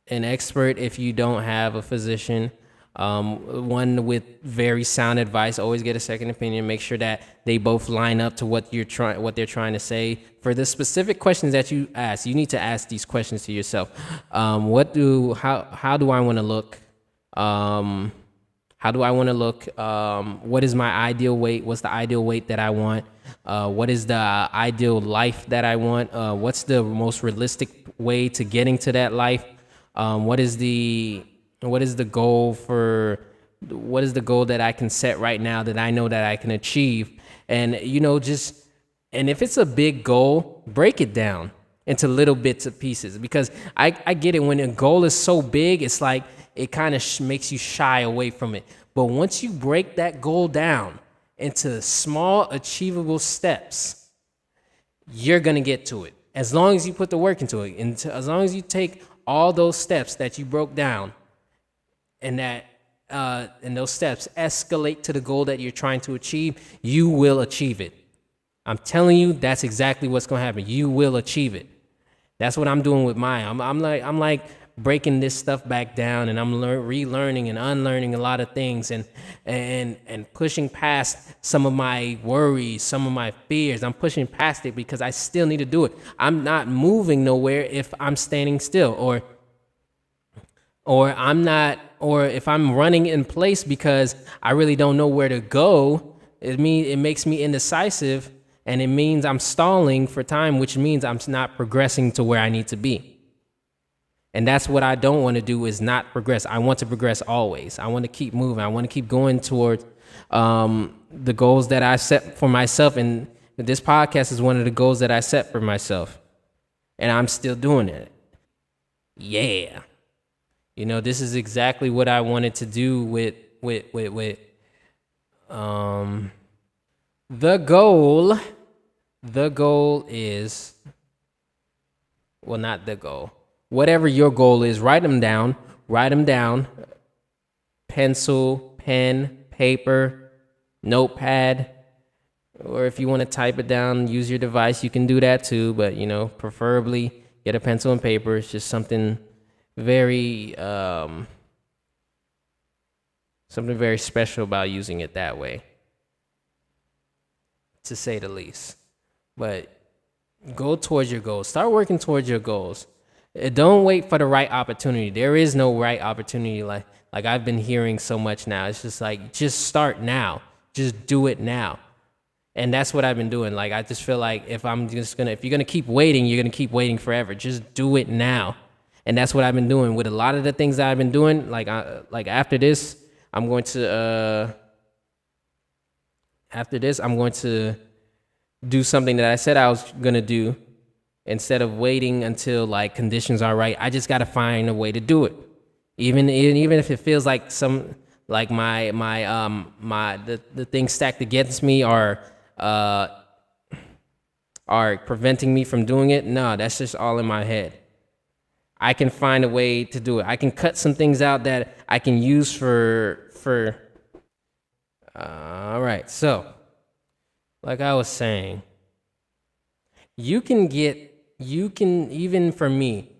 expert if you don't have a physician. One with very sound advice. Always get a second opinion. Make sure that they both line up to what they're trying to say. For the specific questions that you ask, you need to ask these questions to yourself. How do I want to look? How do I want to look? What is my ideal weight? What's the ideal weight that I want? What is the ideal life that I want? What's the most realistic way to getting to that life? What is the goal that I can set right now that I know that I can achieve? And and if it's a big goal, break it down into little bits of pieces, because I get it. When a goal is so big, it's like it kind of makes you shy away from it. But once you break that goal down into small achievable steps, you're going to get to it. As long as you put the work into it, and as long as you take all those steps that you broke down, and those steps escalate to the goal that you're trying to achieve, you will achieve it. I'm telling you, that's exactly what's going to happen. You will achieve it. That's what I'm doing with mine. I'm like breaking this stuff back down, and I'm relearning and unlearning a lot of things, and pushing past some of my worries, some of my fears. I'm pushing past it because I still need to do it. I'm not moving nowhere if I'm standing still, or if I'm running in place because I really don't know where to go. It makes me indecisive, and it means I'm stalling for time, which means I'm not progressing to where I need to be. And that's what I don't want to do, is not progress. I want to progress always. I want to keep moving. I want to keep going towards the goals that I set for myself. And this podcast is one of the goals that I set for myself. And I'm still doing it. Yeah. This is exactly what I wanted to do with the goal. The goal is, well, not the goal. Whatever your goal is, write them down. Pencil, pen, paper, notepad, or if you want to type it down, use your device, you can do that too. But, preferably get a pencil and paper. It's just something very special about using it that way, to say the least. But go towards your goals. Start working towards your goals. Don't wait for the right opportunity. There is no right opportunity like I've been hearing so much now. It's just like, just start now. Just do it now. And that's what I've been doing. Like, I just feel like if you're going to keep waiting, you're going to keep waiting forever. Just do it now. And that's what I've been doing with a lot of the things that I've been doing. Like after this, I'm going to do something that I said I was going to do. Instead of waiting until like conditions are right, I just got to find a way to do it. Even if it feels like the things stacked against me are preventing me from doing it. No, that's just all in my head. I can find a way to do it. I can cut some things out that I can use for all right. So, like I was saying, even for me,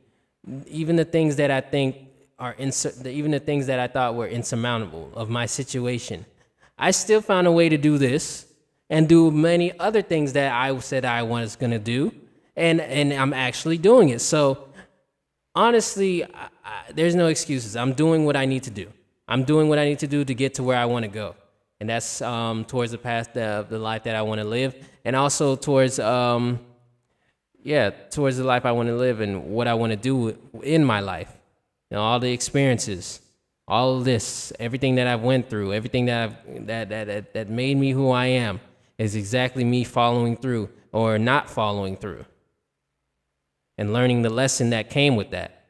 even the things that I think even the things that I thought were insurmountable of my situation, I still found a way to do this and do many other things that I said I was going to do, and I'm actually doing it. So honestly, there's no excuses. I'm doing what I need to do. I'm doing what I need to do to get to where I want to go, and that's towards the path of the life that I want to live, and also towards the life I want to live and what I want to do in my life. All the experiences, all of this, everything that I've went through, everything that made me who I am is exactly me following through or not following through, and learning the lesson that came with that.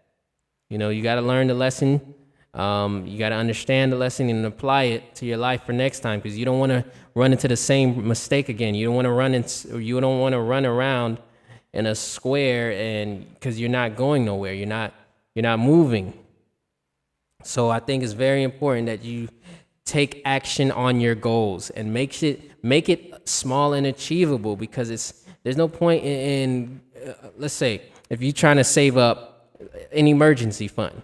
You got to learn the lesson. You got to understand the lesson and apply it to your life for next time, because you don't want to run into the same mistake again. You don't want to run around in a square, and because you're not going nowhere, you're not moving. So I think it's very important that you take action on your goals and make it small and achievable, because there's no point in let's say if you're trying to save up an emergency fund.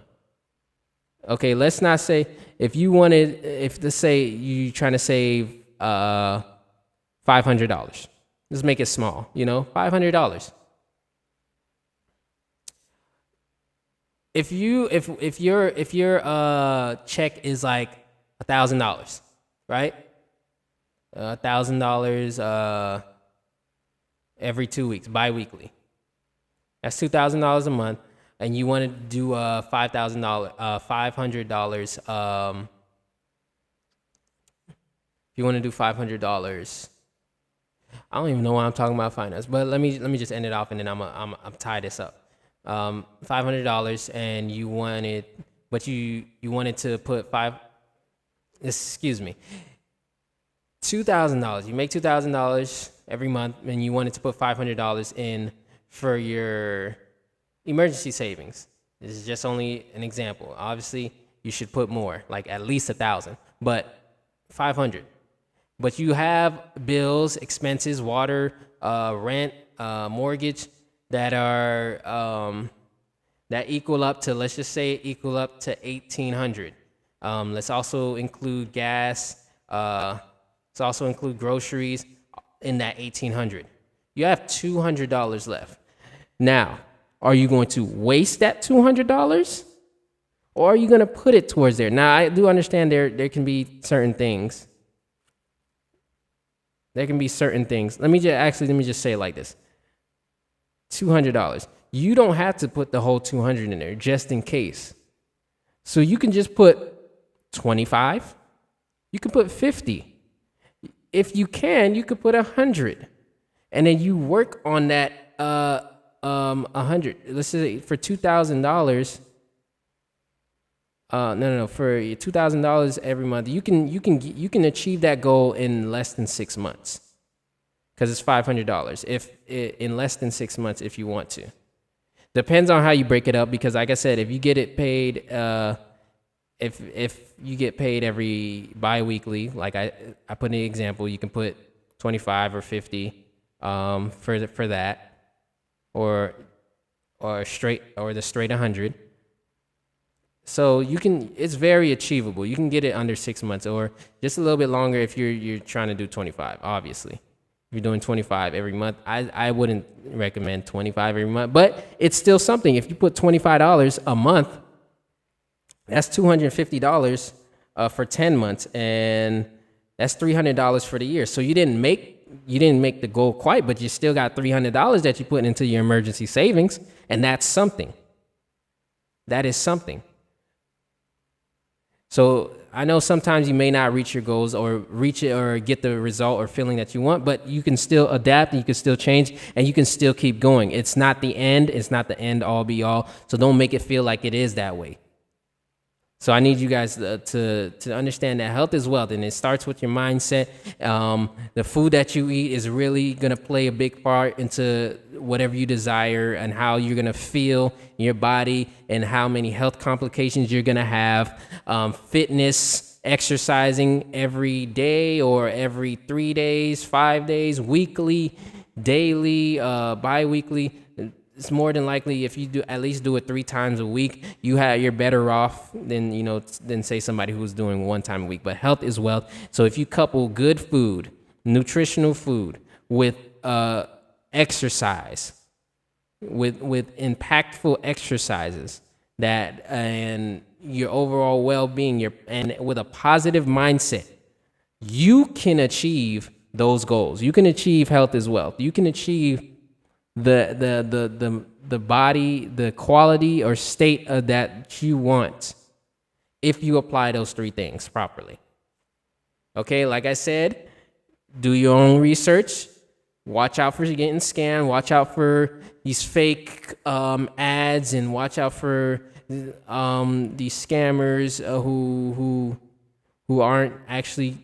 Okay, let's not say if let's say you're trying to save $500. Let's make it small, $500. If your check is like $1,000, right? $1,000 every 2 weeks, bi-weekly. That's $2,000 a month, and you want to do $500. If you want to do $500, I don't even know why I'm talking about finance, but let me just end it off, and then I'm tie this up. $500, and you wanted to put $2,000. You make $2,000 every month, and you wanted to put $500 in for your emergency savings. This is just only an example. Obviously, you should put more, like at least 1,000, but 500. But you have bills, expenses, water, rent, mortgage that are that equal up to, let's just say, equal up to $1,800. Let's also include gas. Let's also include groceries in that $1,800. You have $200 left. Now, are you going to waste that $200, or are you going to put it towards there? Now, I do understand there can be certain things. There can be certain things. Let me just say it like this. $200. You don't have to put the whole $200 in there just in case. So you can just put 25. You can put 50. If you can, you could put 100, and then you work on that 100. Let's say for $2,000. No. For $2,000 every month, you can achieve that goal in less than 6 months, because it's $500. If in less than 6 months, if you want to, depends on how you break it up. Because like I said, if you get it paid, if you get paid every bi-weekly, like I put an example, you can put 25 or 50 for that, or the straight 100. So it's very achievable. You can get it under 6 months, or just a little bit longer if you're trying to do 25. Obviously, if you're doing 25 every month, I wouldn't recommend 25 every month, but it's still something. If you put $25 a month, that's $250 for 10 months, and that's $300 for the year. So you didn't make the goal quite, but you still got $300 that you put into your emergency savings, and that's something. That is something. So I know sometimes you may not reach your goals, or reach it, or get the result or feeling that you want, but you can still adapt, and you can still change, and you can still keep going. It's not the end. It's not the end all be all. So don't make it feel like it is that way. So I need you guys to understand that health is wealth, and it starts with your mindset. The food that you eat is really going to play a big part into whatever you desire, and how you're going to feel in your body, and how many health complications you're going to have. Fitness, exercising every day, or every 3 days, 5 days, weekly, daily, bi-weekly. It's more than likely, if you at least do it 3 times a week, you're better off than say somebody who's doing 1 time a week. But health is wealth. So if you couple good food, nutritional food, with exercise, with impactful exercises, and your overall well-being, and with a positive mindset, you can achieve those goals. You can achieve health as wealth. You can achieve the body, the quality or state of that you want, if you apply those 3 things properly. Okay, like I said, do your own research. Watch out for getting scammed. Watch out for these fake ads, and watch out for these scammers who aren't actually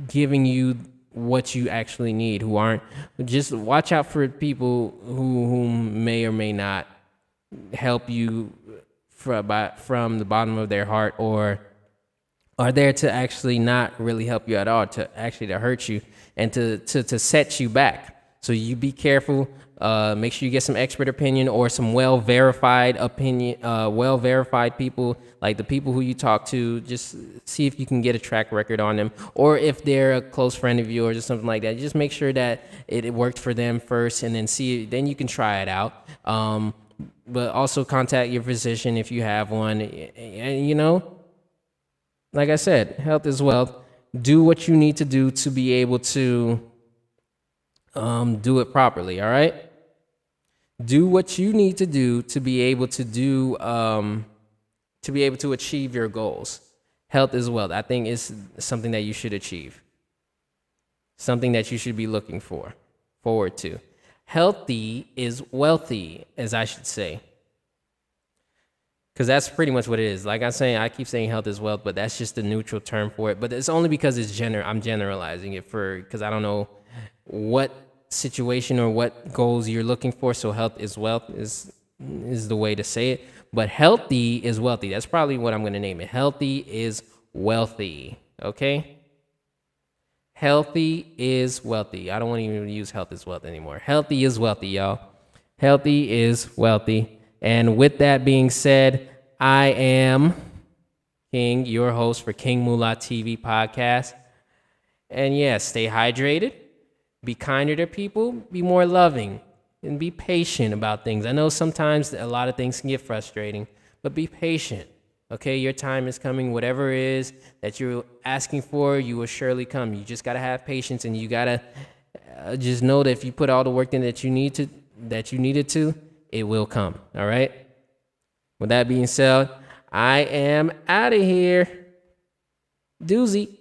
giving you what you actually need, who aren't. Just watch out for people who may or may not help you from the bottom of their heart, or are there to actually not really help you at all, to actually to hurt you and to set you back. So you be careful. Make sure you get some expert opinion or some well-verified opinion, well-verified people, like the people who you talk to. Just see if you can get a track record on them, or if they're a close friend of yours or something like that. Just make sure that it worked for them first, and then you can try it out. But also contact your physician if you have one. And you know, like I said, health is wealth. Do what you need to do to be able to do it properly. All right. Do what you need to do to be able to achieve your goals. Health is wealth. I think it's something that you should achieve. Something that you should be looking forward to. Healthy is wealthy, as I should say. Because that's pretty much what it is. Like I'm saying, I keep saying health is wealth, but that's just the neutral term for it. But it's only because I'm generalizing it because I don't know what situation or what goals you're looking for. So health is wealth is the way to say it. But healthy is wealthy. That's probably what I'm going to name it. Healthy is wealthy. Okay? Healthy is wealthy. I don't want to even use health is wealth anymore. Healthy is wealthy, y'all. Healthy is wealthy. And with that being said, I am King, your host for King Moolah TV podcast. And yeah, stay hydrated, be kinder to people, be more loving, and be patient about things. I know sometimes a lot of things can get frustrating, but be patient. Okay, your time is coming. Whatever it is that you're asking for, you will surely come. You just gotta have patience, and you gotta just know that if you put all the work in that you needed to, it will come. All right. With that being said, I am out of here. Doozy.